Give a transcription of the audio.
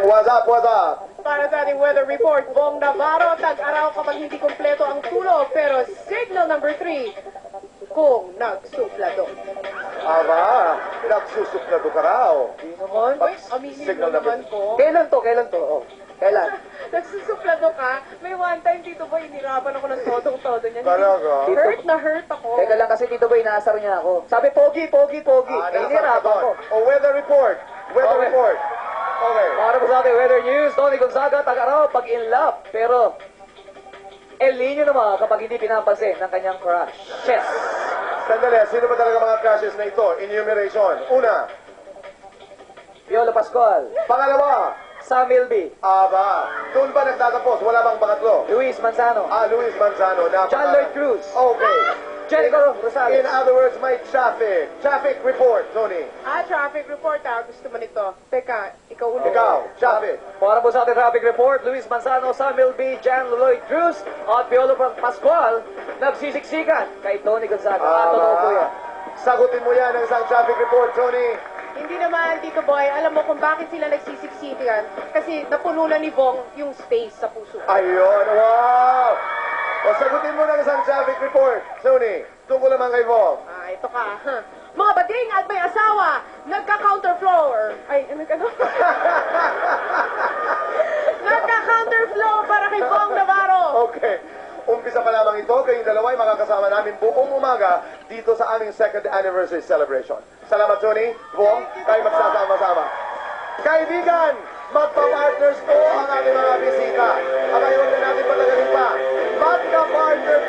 What's up, what's up? Para sa ating weather report, Bong Navarro, tag-araw kapag hindi kumpleto ang tulog, pero signal number 3, kung nagsuplado. Aba, nagsusuplado ka raw. Hindi naman. Uy, aminin Signal mo number naman ko. Kailan to? Kailan to? Oh, kailan? Nagsusuplado ka. May one time, Tito Boy, inirapan ako ng todong-todo niyan. Talaga? Hurt na hurt ako. Teka lang kasi Tito Boy, inaasar niya ako. Sabi, pogi, pogi, pogi. Eh, nasa hinirapan doon. ko. Oh, weather report. Weather Okay. report. Okay. Para po sa ating weather news, Tony Gonzaga, tag-araw, pag in love. Pero, El Nino naman kapag hindi pinapansin ng kanyang crush. Yes. Sandali, sino ba talaga mga crashes na ito? Enumeration. Una. Piolo Pascual, Pangalawa. Sam Milby, Aba. Doon ba nagtatapos? Wala bang pangatlo? Luis Manzano, Luis Manzano. John Lloyd Cruz, Okay. Jericho Rosales. In other words, may traffic. Traffic report, Tony. Traffic report, Gusto mo nito. Teka, ikaw ulit. Ikaw, traffic. Para po sa ating traffic report, Luis Manzano, Sam Milby, John Lloyd Cruz, at Piolo Pascual, nagsisiksikan kay Tony Gonzaga. Totoo po yan. Sagutin mo yan ang isang traffic report, Tony. Hindi naman, Tito Boy, alam mo kung bakit sila nagsisiksikan? Kasi napuno na ni Bong yung space sa puso. Ayun, wow! O sagutin mo ng isang traffic report, Tony. Tungkol naman kay Bob. Ito ka. Mga bading at may asawa, nagka-counterflow. Nagka-counterflow para kay Bong Navarro. Okay. Umpisa pa lamang ito, kayong dalawa ay makakasama namin buong umaga dito sa aming second anniversary celebration. Salamat, Tony. Bong, tayo magsasama-sama. Kaibigan, magpa-partners po ang ating mga bisita. Abay, huwag na natin patagalin pa. Magka-partner